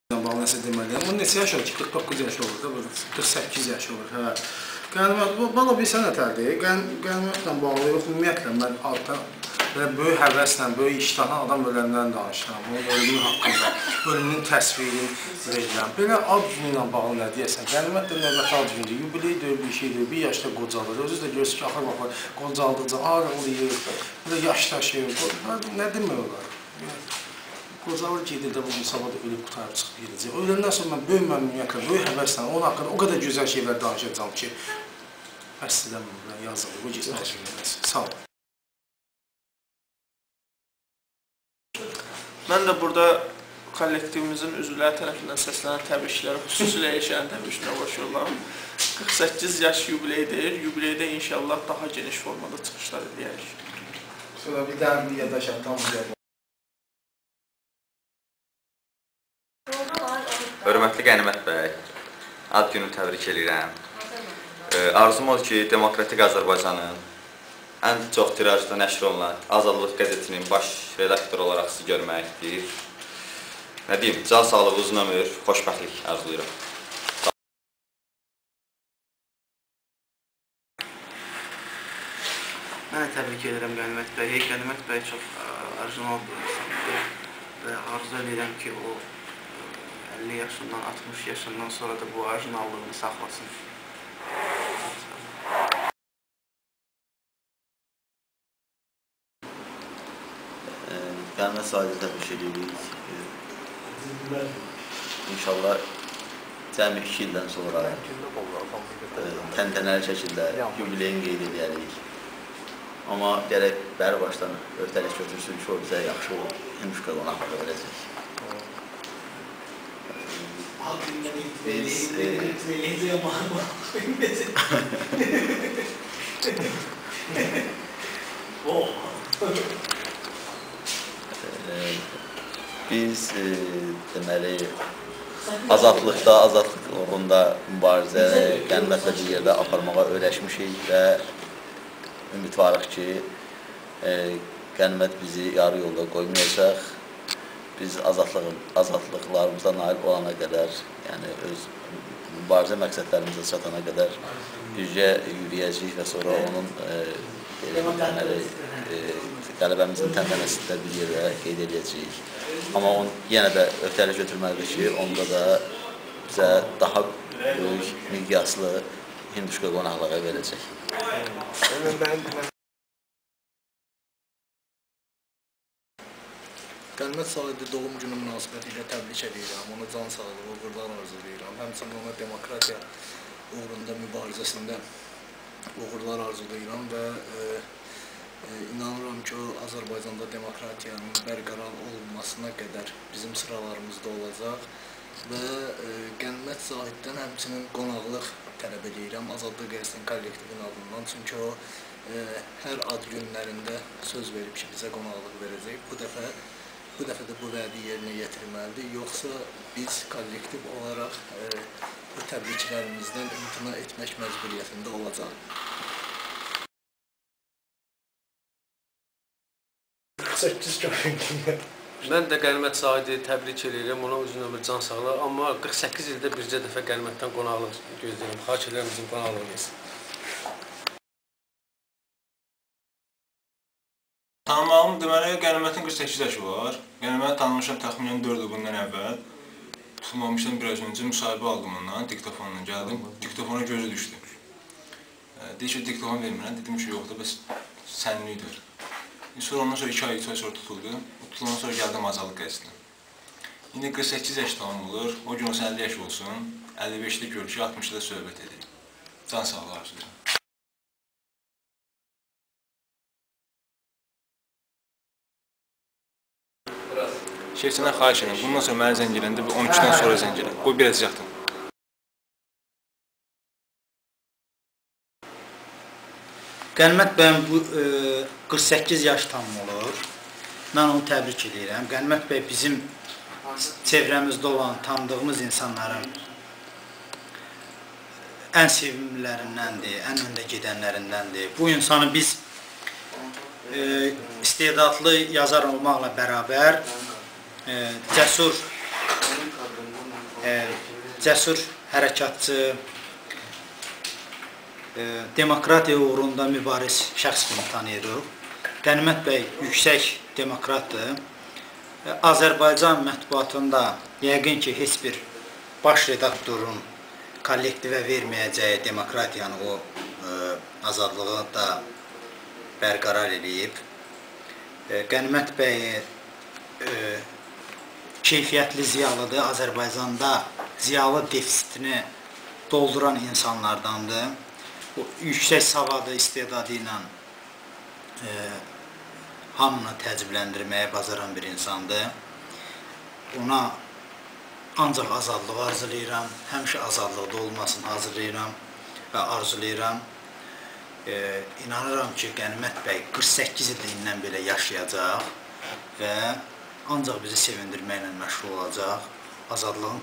Bağlı nəsə deməliyəm. O neçə yaş olur ki? 49 yaş olur da, 48 yaş olur. Hə. Bana bir sənə tərdir. Qənimətlə bağlı yox, ümumiyyətlə mən altdan böyük həvəslə, böyük iştahla adam öləndən danışıram. Onun ölümün haqqında, ölümün təsvirini verirəm. Belə ad günü ilə bağlı nə deyəsən? Qənimət də növbəti ad gündür, yubileydir, bir şeydir, bir yaşda qocalır. Özünüz də görürsünüz ki, axır baxır, qocaldıqca ağır oluyur, belə yaşdaşır. Nə demək olar? Qocalır gedir də bugün sabah da ölüb qutarıb çıxıb gedəcək. Öləndən sonra mən böyük məmnuniyyətlə, böyük həvəslə onun haqqında o qədər gözəl şeylər danışacağam ki, əslən yazılır, bu gecə. Sağ olun. Mən də burada kollektivimizin üzvləri tərəfindən səslənən təbrikləri, xüsusilə Eşənin təbriklərinə qoşurulam. 48 yaş yubileydir. Yubileydə inşallah daha geniş formada çıxışlar edəyək. Sonra bir daha bir yadaşam, tam bir Hörmətli Qənimət bəy, ad günü təbrik edirəm. Arzum odur ki, Demokratik Azərbaycanın ən çox tirajda nəşr olunan Azadlıq qəzetinin baş redaktoru olaraq sizi görməkdir. Nə deyim, can sağlığı, uzun ömür, xoşbəxtlik arzulayıram. Mən də təbrik edirəm Qənimət bəyi. Qənimət bəy çox orijinal bir insandır və arzu edirəm ki, o 50 yaşından, 60 yaşından sonra da bu orijinallığını saxlasın. Qənimət Sadiqə təbrik edirik. İnşallah cəmi 2 ildən sonra təntənəli şəkildə yubileyin qeyd edərik. Amma gərək bəri başdan öhdəlik götürsün ki, o bizə yaxşı o himuşqa qonaqlığı verəcək. Biz deməli azadlıqda, azadlıq uğrunda mübarizə Qənimətlə bir yerdə aparmağa öyrəşmişik və ümidvarıq ki, Qənimət bizi yarı yolda qoymayacaq. Biz azadlıqlarımıza nail olana qədər, yəni öz mübarizə məqsədlərimizə çatana qədər gücə yürüyəcəyik və sonra onun qələbəmizin təntənəsində bir yerdə qeyd edəcəyik. Amma yenə də öhdəlik götürməlidir ki, onda da bizə daha böyük miqyaslı hinduşka qonaqlığı verəcək. Qənimət Sadiqə doğum günü münasibəti ilə təbrik edirəm, ona can sağlığı, uğurlar arzulayıram. Həmçinin ona demokratiya uğrunda mübarizəsində uğurlar arzulayıram və inanıram ki, o Azərbaycanda demokratiyanın bərqərar olunmasına qədər bizim sıralarımızda olacaq və Qənimət Sadiqdən həmçinin qonaqlıq tələb edirəm Azadlıq qəzetinin kollektivinin adından. Çünki o hər ad günlərində söz verib ki, bizə qonaqlıq verəcək. Bu dəfə də bu vədi yerinə yetirməlidir. Yoxsa biz kollektiv olaraq bu təbriklərimizdən imtina etmək məcburiyyətində olacaq. Mən də Qənimət Sadiqi təbrik edirəm, ona uzun ömür can sağlığı. Amma 48 ildə bircə dəfə Qənimətdən qonaqlıq gözləyirəm. Xahiş edirəm bizim qonaqlığımız. Tanımağım, deməli, Qənimətin 48 yaşı var. Qənimət tanımışam təxminən 4 il bundan əvvəl. Tutulmamışdan biraz öncə müsahibə aldım ondan, diktofonla gəldim. Diktofona gözü düşdü. Deyir ki, diktofon vermirəm. Dedim ki, yoxdur, bəs sənlikdir. Sonra ondan sonra 2 ay, 3 ay sonra tutuldu. Tutulandan sonra gəldim Azadlıq qəzetinə. İndi 48 yaş tamam olur. O gün olsun 50 yaş olsun. 55-də gör ki, 60-da söhbət edeyim. Can sağlığı arzulayıram. Şefçindən xahiş edirəm. Bundan sonra mənə zəng eləndə 12-dən sonra zəng elə. Qoy biləcəkdim. Qənimət bəy bu 48 yaş tamam olur. Mən onu təbrik edirəm. Qənimət bəy bizim çevrəmizdə olan, tanıdığımız insanların ən sevimlilərindəndir, ən öndə gedənlərindəndir. Bu insanı biz istedadlı yazar olmaqla bərabər cəsur cəsur hərəkatçı, demokratiya uğrunda mübariz şəxs kimi tanıyırıq. Qənimət bəy yüksək demokratdır. Azərbaycan mətbuatında yəqin ki, heç bir baş redaktorun kollektivə verməyəcəyi demokratiyanı o azadlığı da bərqərar edib. Qənimət bəy keyfiyyətli ziyalıdır. Azərbaycanda ziyalı defisitini dolduran insanlardandır. O yüksək savadı, istedadı ilə hamını təəccübləndirməyə bacaran bir insandır. Ona ancaq azadlıq arzulayıram, həmişə azadlıqda olmasını hazırlayıram və arzulayıram. İnanıram ki, Qənimət bəy 48 ilindən belə yaşayacaq və ancaq bizi sevindirməklə məşğul olacaq. Azadlığın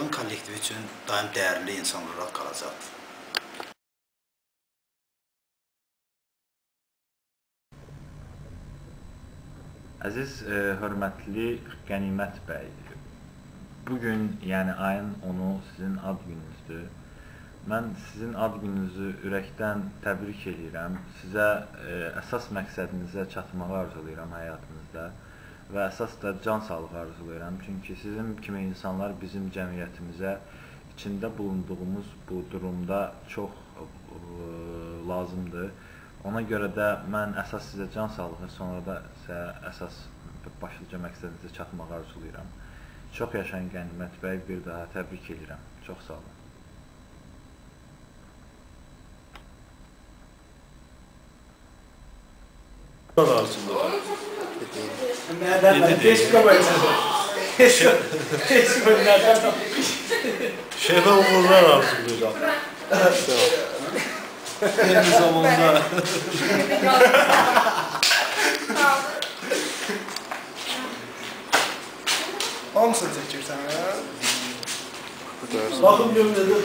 kollektivi üçün daim dəyərli insan olaraq qalacaqdır. Əziz, hörmətli Qənimət bəy, bugün, yəni ayın 10-u sizin ad gününüzdür. Mən sizin ad gününüzü ürəkdən təbrik edirəm. Sizə əsas məqsədinizə çatmağı arzulayıram həyatınızda və əsas da can sağlığı arzulayıram. Çünki sizin kimi insanlar bizim cəmiyyətimizə içində bulunduğumuz bu durumda çox lazımdır. Ona görə də mən əsas sizə can sağlığı, sonra da sizə əsas başlıca məqsədinizə çatmağı arzulayıram. Çox yaşayın Qənimət bəy, bir daha təbrik edirəm. Çox sağ olun. Şeyhə uğurlar arzulayacağım. Eyni zamanda. Hamısını çəkirsən, hə? Baxım gömlədir.